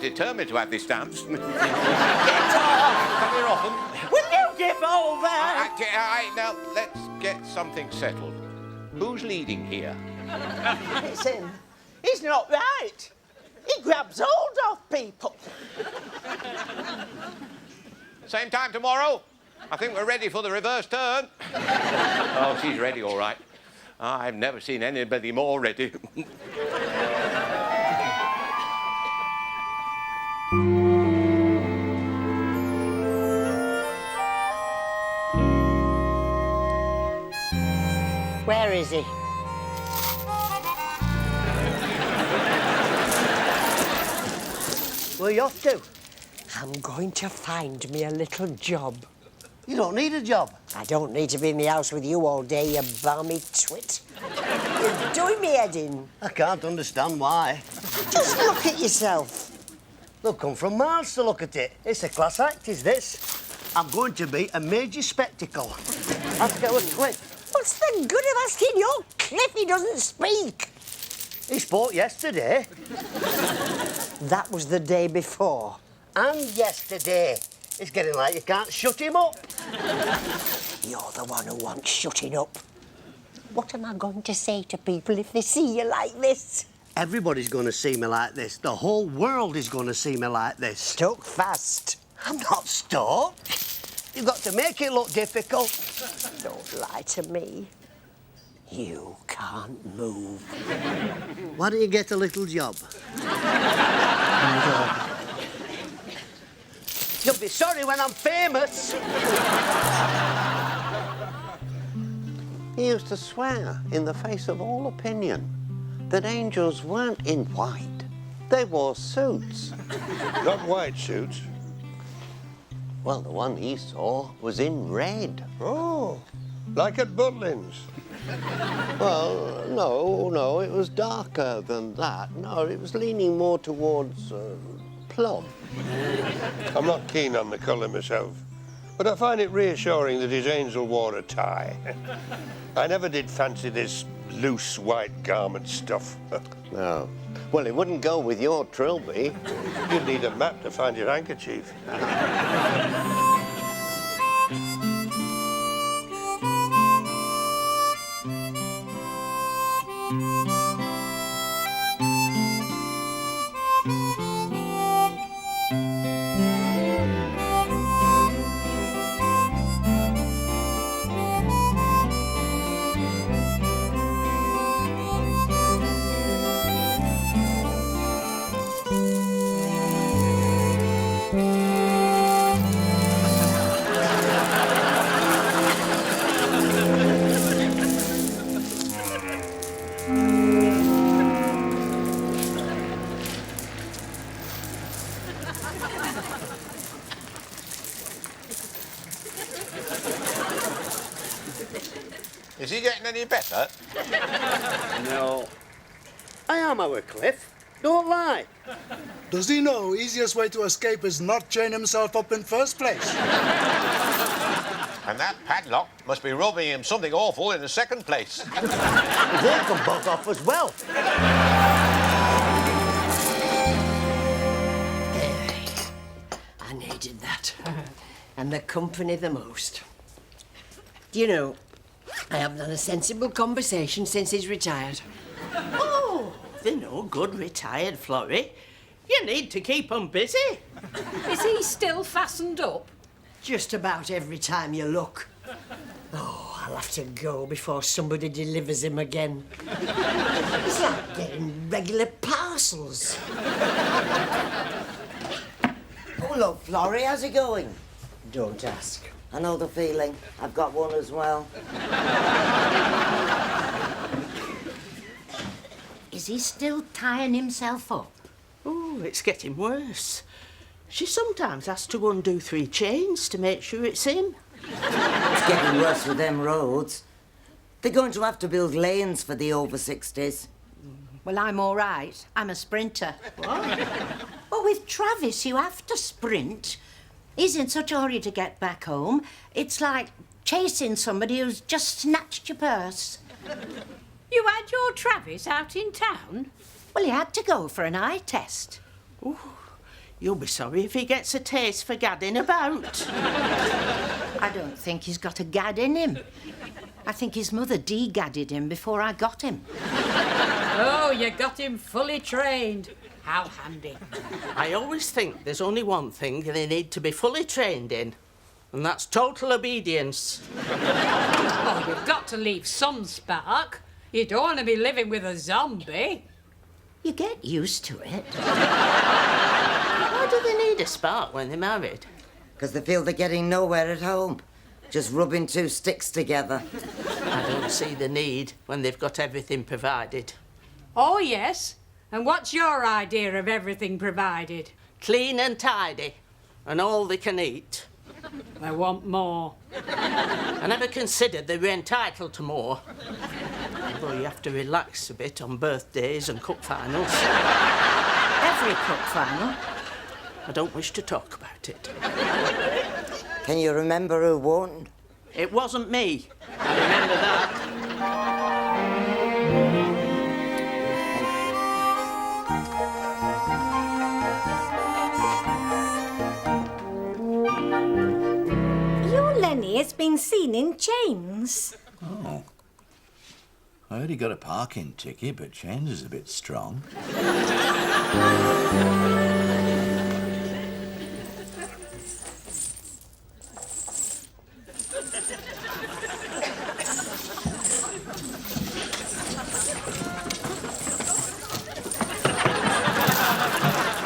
determined to have this dance. Get off! Come here often. Will you give over? Now, let's get something settled. Who's leading here? Listen, he's not right. He grabs hold of people. Same time tomorrow? I think we're ready for the reverse turn. Oh, she's ready, all right. I've never seen anybody more ready. Where is he? Where you off to? I'm going to find me a little job. You don't need a job. I don't need to be in the house with you all day, you balmy twit. You're doing me head in. I can't understand why. Just look at yourself. They'll come from Mars to look at it. It's a class act, is this? I'm going to be a major spectacle. Ask our Cliff. What's the good of asking your Cliff? He doesn't speak. He spoke yesterday. That was the day before. And yesterday. It's getting like you can't shut him up. You're the one who wants shutting up. What am I going to say to people if they see you like this? Everybody's going to see me like this. The whole world is going to see me like this. Stuck fast. I'm not stuck. You've got to make it look difficult. Don't lie to me. You can't move. Why don't you get a little job? You'll be sorry when I'm famous. He used to swear in the face of all opinion that angels weren't in white. They wore suits. Not white suits. Well, the one he saw was in red. Oh, like at Butlins. Well, no, it was darker than that. No, it was leaning more towards plum. I'm not keen on the colour myself, but I find it reassuring that his angel wore a tie. I never did fancy this loose white garment stuff. No. Well, it wouldn't go with your trilby. You'd need a map to find your handkerchief. Is he getting any better? No. I am our Cliff. Don't lie. Does he know easiest way to escape is not chain himself up in first place? And that padlock must be robbing him something awful in the second place. They can bug off as well. I needed that. And the company the most. Do you know, I haven't had a sensible conversation since he's retired. Oh, they're no good retired, Florrie. You need to keep 'em busy. Is he still fastened up? Just about every time you look. Oh, I'll have to go before somebody delivers him again. It's like getting regular parcels. Oh, look, Florrie, how's it going? Don't ask. I know the feeling. I've got one as well. Is he still tying himself up? Oh, it's getting worse. She sometimes has to undo 3 chains to make sure it's him. It's getting worse with them roads. They're going to have to build lanes for the over 60s. Well, I'm all right. I'm a sprinter. What? Well, with Travis, you have to sprint. He's in such a hurry to get back home. It's like chasing somebody who's just snatched your purse. You had your Travis out in town? Well, he had to go for an eye test. Ooh, You'll be sorry if he gets a taste for gadding about. I don't think he's got a gad in him. I think his mother de-gadded him before I got him. Oh, you got him fully trained. How handy. I always think there's only one thing they need to be fully trained in, and that's total obedience. Oh, you've got to leave some spark. You don't want to be living with a zombie. You get used to it. Why do they need a spark when they're married? Because they feel they're getting nowhere at home. Just rubbing two sticks together. I don't see the need when they've got everything provided. Oh, yes. And what's your idea of everything provided? Clean and tidy, and all they can eat. I want more. I never considered they were entitled to more. Although you have to relax a bit on birthdays and cup finals. Every cup final. I don't wish to talk about it. Can you remember who won? It wasn't me. I remember that. Your Lenny has been seen in chains. Oh. I heard he got a parking ticket, but chains is a bit strong.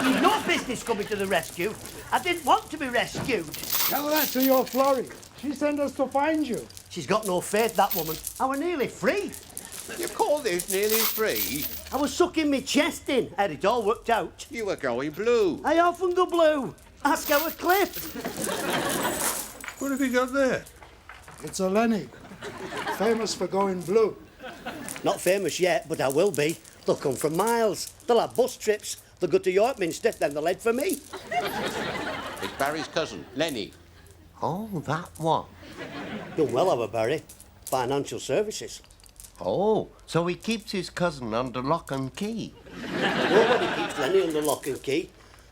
You've no business coming to the rescue. I didn't want to be rescued. Tell that to your Florrie. She sent us to find you. She's got no faith, that woman. I were nearly free. You call this nearly free? I was sucking my chest in. Had it all worked out. You were going blue. I often go blue. Ask our Cliff. What have you got there? It's a Lenny. Famous for going blue. Not famous yet, but I will be. They'll come from miles. They'll have bus trips. They'll go to York Minster, then they'll head for me. It's Barry's cousin, Lenny. Oh, that one. Done well, our Barry. Financial services. Oh, so he keeps his cousin under lock and key. Nobody keeps Lenny under lock and key.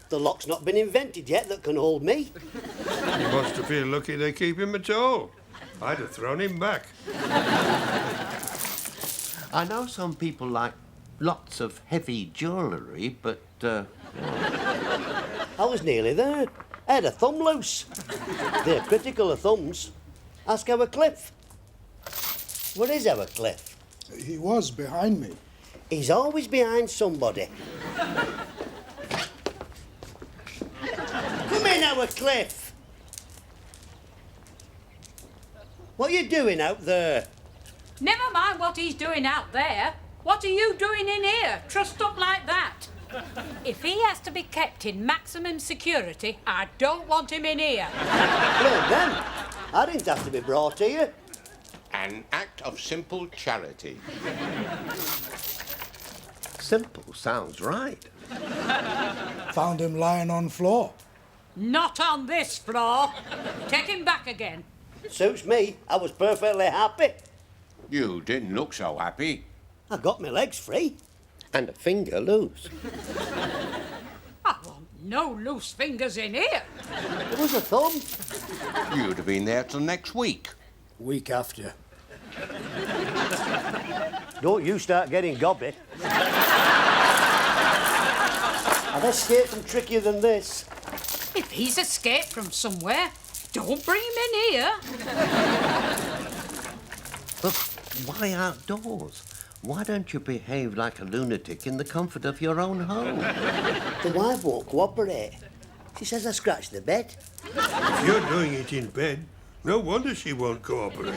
The lock's not been invented yet that can hold me. He must have feel lucky they keep him at all. I'd have thrown him back. I know some people like lots of heavy jewellery, but, I was nearly there. I had a thumb loose. They're critical of thumbs. Ask our Cliff. Where is our Cliff? He was behind me. He's always behind somebody. Come in, our Cliff. What are you doing out there? Never mind what he's doing out there. What are you doing in here, trussed up like that? If he has to be kept in maximum security, I don't want him in here. Well, then, I didn't have to be brought here. An act of simple charity. simple sounds right. Found him lying on floor. Not on this floor. Take him back again. Suits me. I was perfectly happy. You didn't look so happy. I got my legs free. And a finger loose. I want no loose fingers in here. It was a thumb. You'd have been there till next week. Week after. Don't you start getting gobby. I've escaped from trickier than this. If he's escaped from somewhere, don't bring him in here. But why outdoors? Why don't you behave like a lunatic in the comfort of your own home? The wife won't cooperate. She says I scratched the bed. If you're doing it in bed, no wonder she won't cooperate.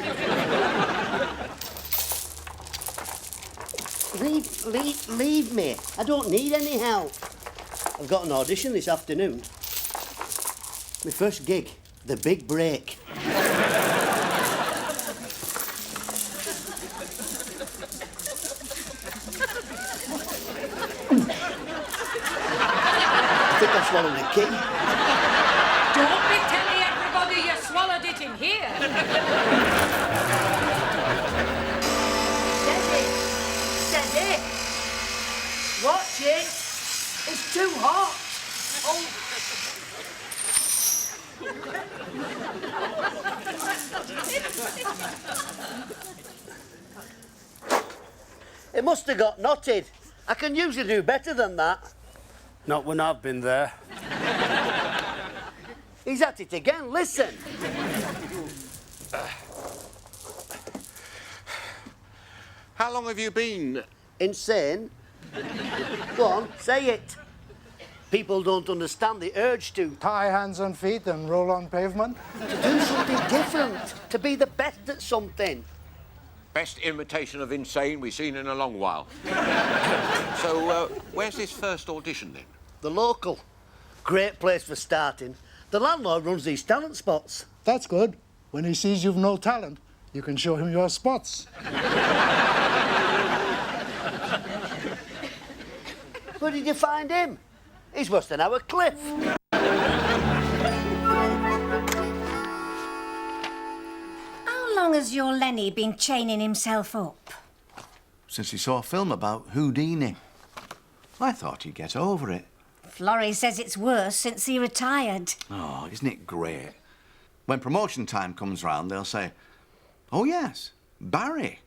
Leave me. I don't need any help. I've got an audition this afternoon. My first gig, The Big Break. I think I swallowed the key. Don't be telling everybody you swallowed it in here. Steady. Watch it. It's too hot. Oh. It must have got knotted. I can usually do better than that. Not when I've been there. He's at it again, listen. How long have you been? Insane? Go on, say it. People don't understand the urge to Tie hands and feet and roll on pavement. do something different, to be the best at something. Best imitation of insane we've seen in a long while. So, where's this first audition then? The local. Great place for starting. The landlord runs these talent spots. That's good. When he sees you've no talent, you can show him your spots. Where did you find him? He's worse than our Cliff. How long has your Lenny been chaining himself up? Since he saw a film about Houdini. I thought he'd get over it. Florrie says it's worse since he retired. Oh, isn't it great? When promotion time comes round, they'll say, "Oh, yes, Barry.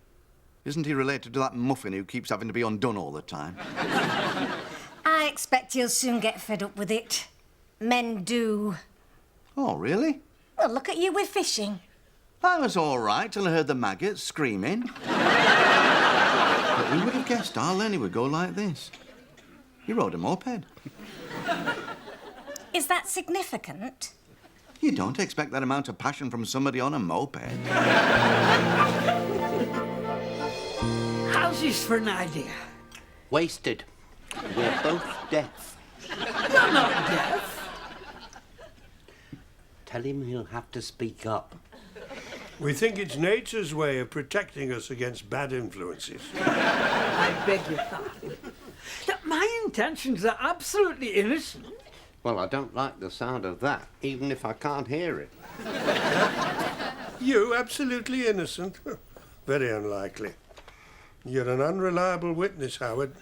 Isn't he related to that muffin who keeps having to be undone all the time?" I expect he'll soon get fed up with it. Men do. Oh, really? Well, look at you with fishing. I was all right till I heard the maggots screaming. But who would have guessed our Lenny would go like this? He rode a moped. Is that significant? You don't expect that amount of passion from somebody on a moped. How's this for an idea? Wasted. We're both deaf. You're not deaf. Tell him he'll have to speak up. We think it's nature's way of protecting us against bad influences. I beg your pardon. My intentions are absolutely innocent. Well, I don't like the sound of that, even if I can't hear it. You absolutely innocent? Very unlikely. You're an unreliable witness, Howard.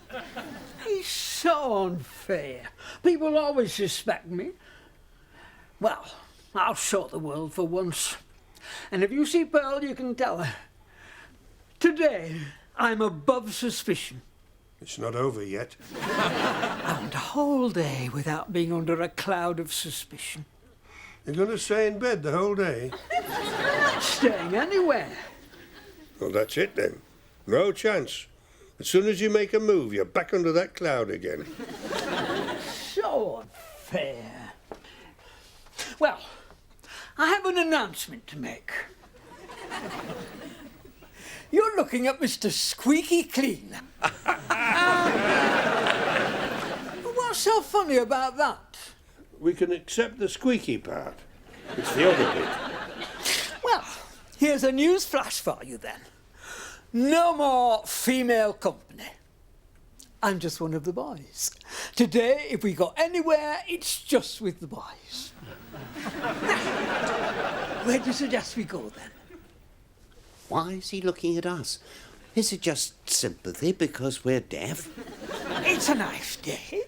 He's so unfair. People always suspect me. Well, I'll show the world for once. And if you see Pearl, you can tell her. Today, I'm above suspicion. It's not over yet. I want a whole day without being under a cloud of suspicion. You're going to stay in bed the whole day? I'm not staying anywhere. Well, that's it then. No chance. As soon as you make a move, you're back under that cloud again. So unfair. Well, I have an announcement to make. You're looking at Mr. Squeaky Clean. What's so funny about that? We can accept the squeaky part. It's the other bit. Well, here's a news flash for you then. No more female company. I'm just one of the boys. Today, if we go anywhere, it's just with the boys. Where do you suggest we go then? Why is he looking at us? Is it just sympathy because we're deaf? It's a nice day.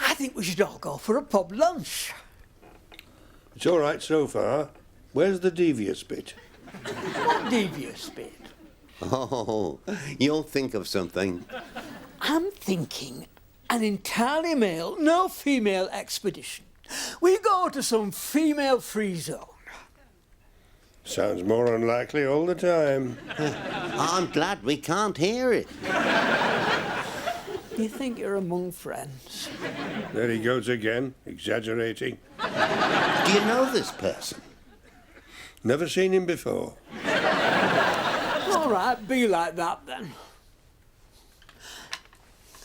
I think we should all go for a pub lunch. It's all right so far. Where's the devious bit? What devious bit? Oh, you'll think of something. I'm thinking an entirely male, no female expedition. We go to some female-free zone. Sounds more unlikely all the time. I'm glad we can't hear it. You think you're among friends? There he goes again, exaggerating. Do you know this person? Never seen him before. All right, be like that then.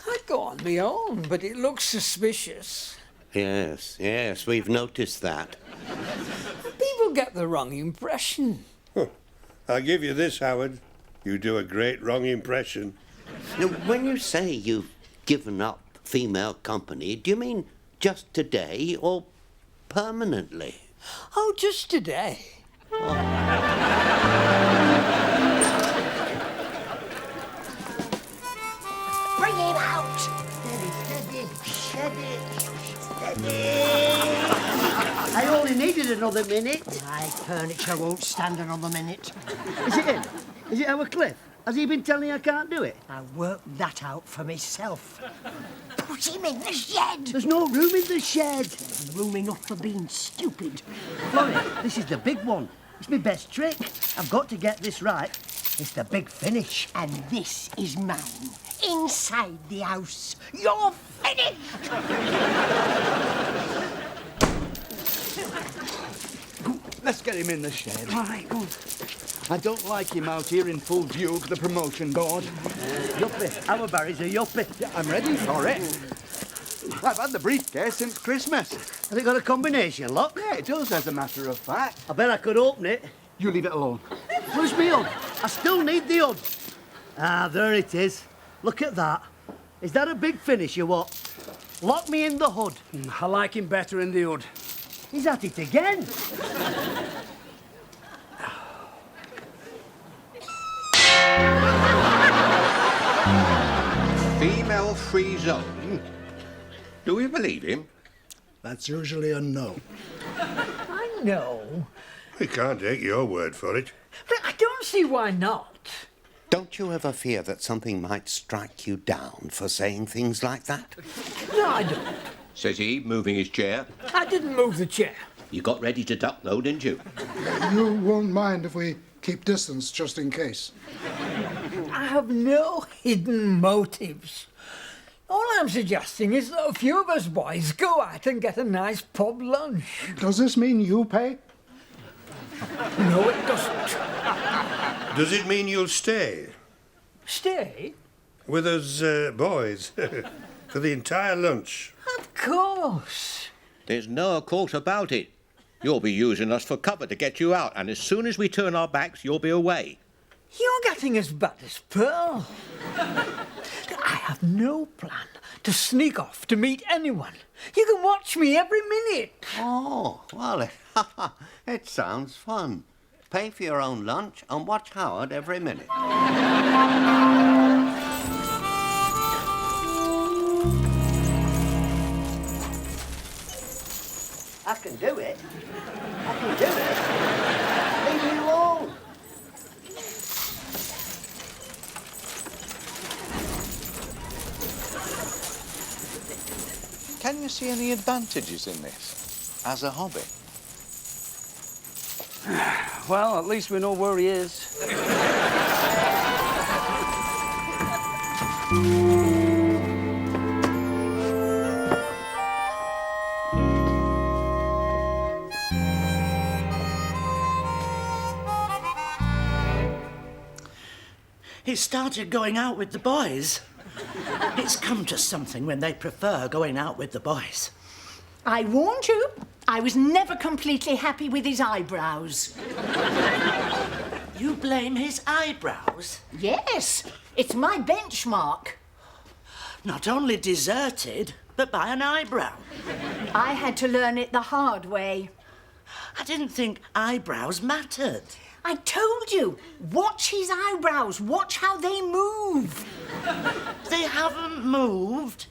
I'd go on my own, but it looks suspicious. Yes, we've noticed that. People get the wrong impression. I'll give you this, Howard. You do a great wrong impression. Now, when you say you've given up female company, do you mean just today or permanently? Oh, just today. Bring him out! Steady, steady, steady, steady. Are you all only needed another minute. My furniture won't stand another minute. Is it him? Is it our Cliff? Has he been telling you I can't do it? I worked that out for myself. Put him in the shed! There's no room in the shed. Room enough for being stupid. Florrie, this is the big one. It's my best trick. I've got to get this right. It's the big finish. And this is mine. Inside the house. You're finished! Let's get him in the shed. All right, go on. I don't like him out here in full view of the promotion board. Yuppie. Our Barry's a yuppie. Yeah, I'm ready for it. I've had the briefcase since Christmas. Has it got a combination lock? Yeah, it does, as a matter of fact. I bet I could open it. You leave it alone. Where's me hood? I still need the hood. Ah, there it is. Look at that. Is that a big finish or what? Lock me in the hood. I like him better in the hood. He's at it again. Female-free zone? Do we believe him? That's usually a no. I know, We can't take your word for it. but I don't see why not. Don't you ever fear that something might strike you down for saying things like that? No, I don't. Says he, moving his chair. I didn't move the chair. You got ready to duck, though, didn't you? You won't mind if we keep distance just in case. I have no hidden motives. All I'm suggesting is that a few of us boys go out and get a nice pub lunch. Does this mean you pay? No, it doesn't. Does it mean you'll stay Stay? with us boys for the entire lunch? Of course. There's no course about it. You'll be using us for cover to get you out, and as soon as we turn our backs, you'll be away. You're getting as bad as Pearl. I have no plan to sneak off to meet anyone. You can watch me every minute. Oh, well, it sounds fun. Pay for your own lunch and watch Howard every minute. I can do it. I can do it. Leave me alone. Can you see any advantages in this as a hobby? Well, at least we know where he is. He started going out with the boys. It's come to something when they prefer going out with the boys. I warned you. I was never completely happy with his eyebrows. You blame his eyebrows? Yes, it's my benchmark. Not only deserted, but by an eyebrow. I had to learn it the hard way. I didn't think eyebrows mattered. I told you, watch his eyebrows, watch how they move. They haven't moved.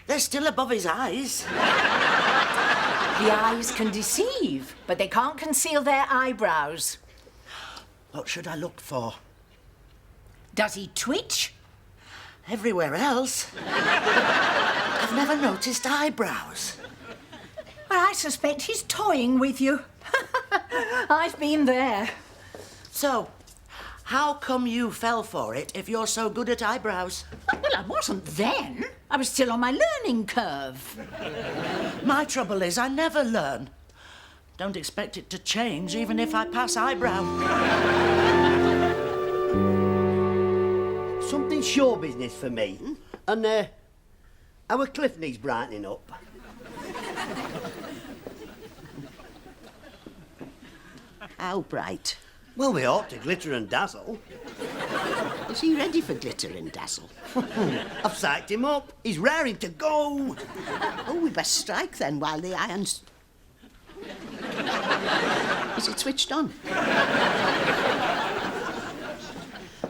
They're still above his eyes. The eyes can deceive, but they can't conceal their eyebrows. What should I look for? Does he twitch? Everywhere else. I've never noticed eyebrows. Well, I suspect he's toying with you. I've been there. So, how come you fell for it if you're so good at eyebrows? Well, I wasn't then. I was still on my learning curve. My trouble is I never learn. Don't expect it to change even if I pass eyebrow. Something show business for me. And our Cliff needs brightening up. How bright? Well, we ought to glitter and dazzle. Is he ready for glitter and dazzle? I've psyched him up. He's raring to go. Oh, we best strike then while the iron's... Is it switched on?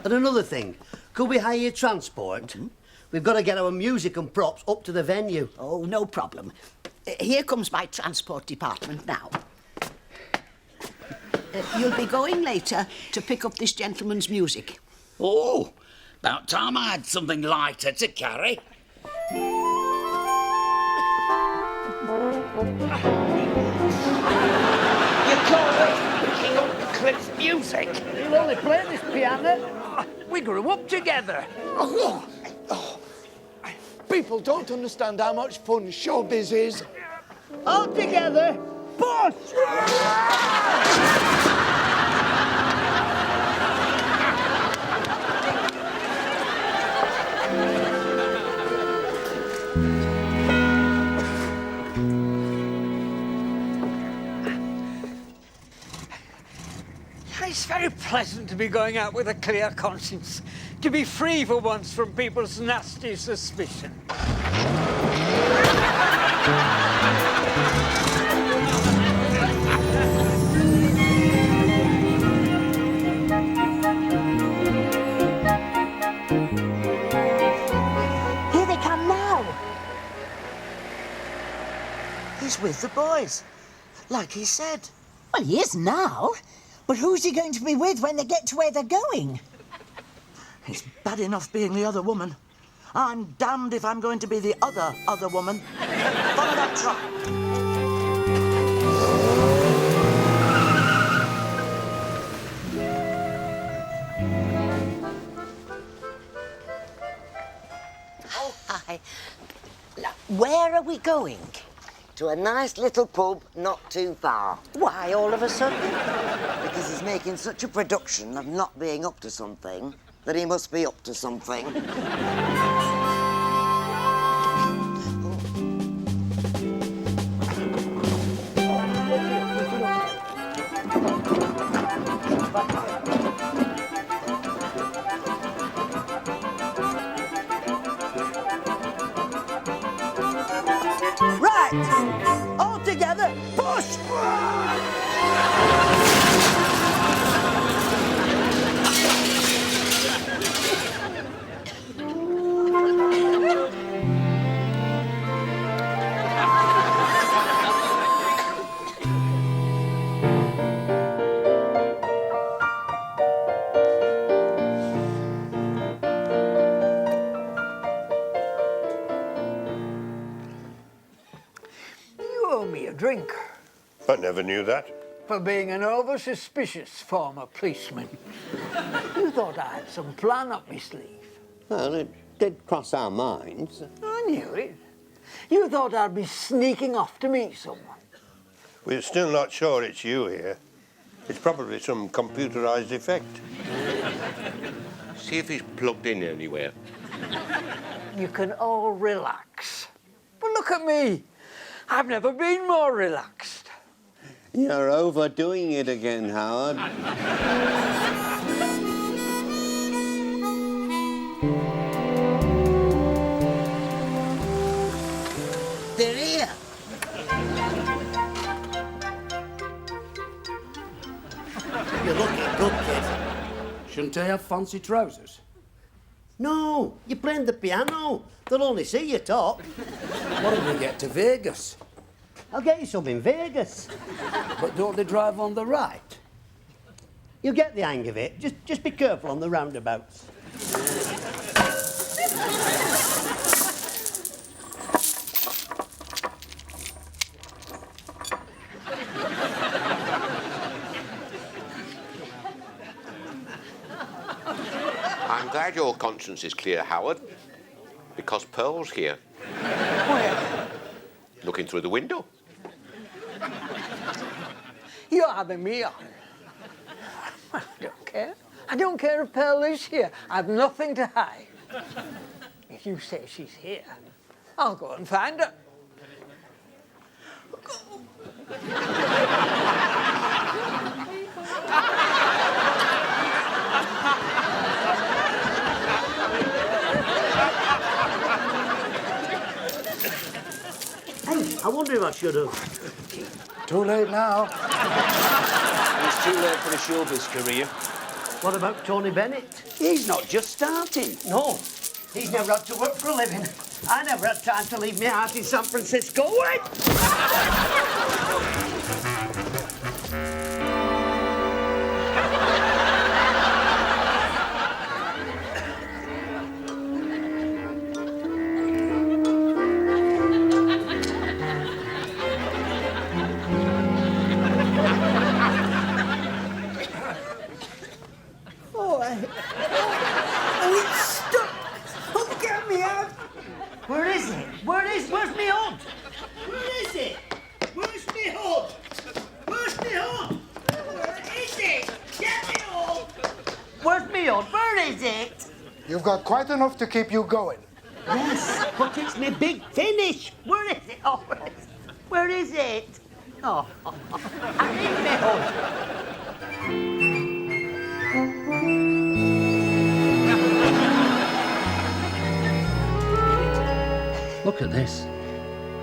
And another thing, could we hire transport? We've got to get our music and props up to the venue. Oh, no problem. Here comes my transport department now. You'll be going later to pick up this gentleman's music. Oh, about time I had something lighter to carry. You call it picking up Cliff's music? He'll only play this piano. We grew up together. People don't understand how much fun showbiz is. All together, push! It's very pleasant to be going out with a clear conscience, to be free for once from people's nasty suspicion. Here they come now. He's with the boys, like he said. Well, he is now. But who's he going to be with when they get to where they're going? It's bad enough being the other woman. I'm damned if I'm going to be the other woman. Follow that truck. Oh, hi. Now, where are we going? To a nice little pub not too far. Why, all of a sudden? Because he's making such a production of not being up to something that he must be up to something. Right! All together, push! You owe me a drink I never knew that. for being an over-suspicious former policeman. You thought I had some plan up my sleeve. Well, it did cross our minds. I knew it. You thought I'd be sneaking off to meet someone. We're still not sure it's you here. It's probably some computerized effect. See if he's plugged in anywhere. You can all relax. But look at me. I've never been more relaxed. You're overdoing it again, Howard. They're here. You're looking good, kid. Shouldn't I have fancy trousers? No, you're playing the piano. They'll only see you talk. What if we get to Vegas? I'll get you some in Vegas. But don't they drive on the right? You'll get the hang of it. Just be careful on the roundabouts. I'm glad your conscience is clear, Howard, because Pearl's here. Where? Looking through the window. You're having me on. I don't care. I don't care if Pearl is here. I've nothing to hide. If you say she's here, I'll go and find her. Hey, I wonder if I should have. Too late now. It's too late for the showbiz career. What about Tony Bennett? He's not just starting. No, he's never had to work for a living. I never had time to leave my house in San Francisco. Wait! me odd. Where is it? You've got quite enough to keep you going. Yes, but it's me big finish. Where is it? Oh, where is it? Oh, I'm in me hood. Look at this.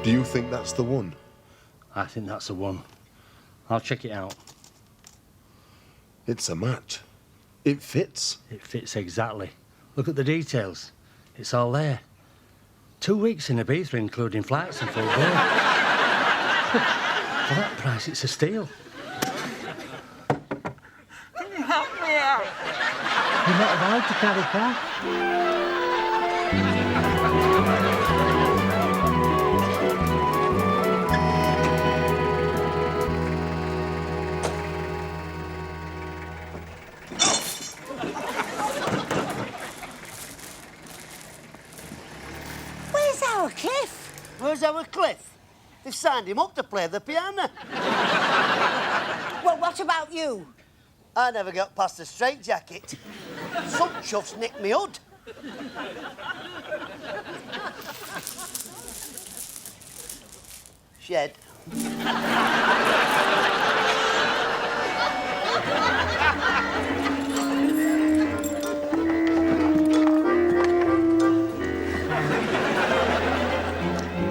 Do you think that's the one? I think that's the one. I'll check it out. It's a match. It fits. It fits exactly. Look at the details. It's all there. 2 weeks in Ibiza, including flights and full board. For that price, it's a steal. Can you help me out? You're not allowed to carry cash. Where's our Cliff? Where's our Cliff? They've signed him up to play the piano. Well, what about you? I never got past the straitjacket. Some chuffs nicked me hood. Shed.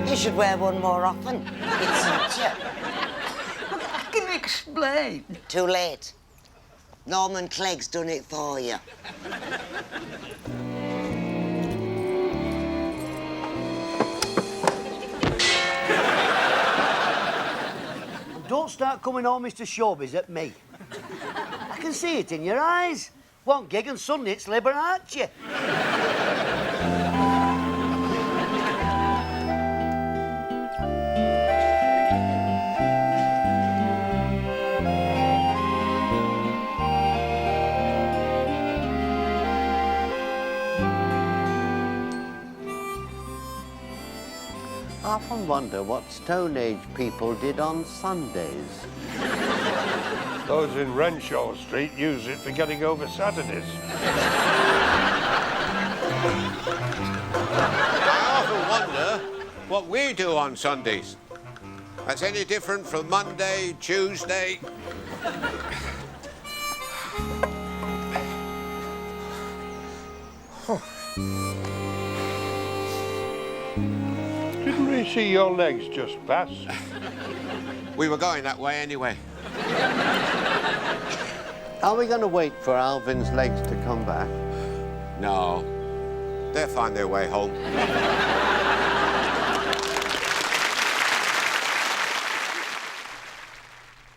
You should wear one more often. It suits you. I can explain. Too late. Norman Clegg's done it for you. And don't start coming home, Mr. Showbiz, at me. I can see it in your eyes. One gig and suddenly it's Liberace. I often wonder what Stone Age people did on Sundays. Those in Renshaw Street use it for getting over Saturdays. I often wonder what we do on Sundays. That's any different from Monday, Tuesday. Didn't we see your legs just pass? We were going that way anyway. Are we going to wait for Alvin's legs to come back? No. They'll find their way home.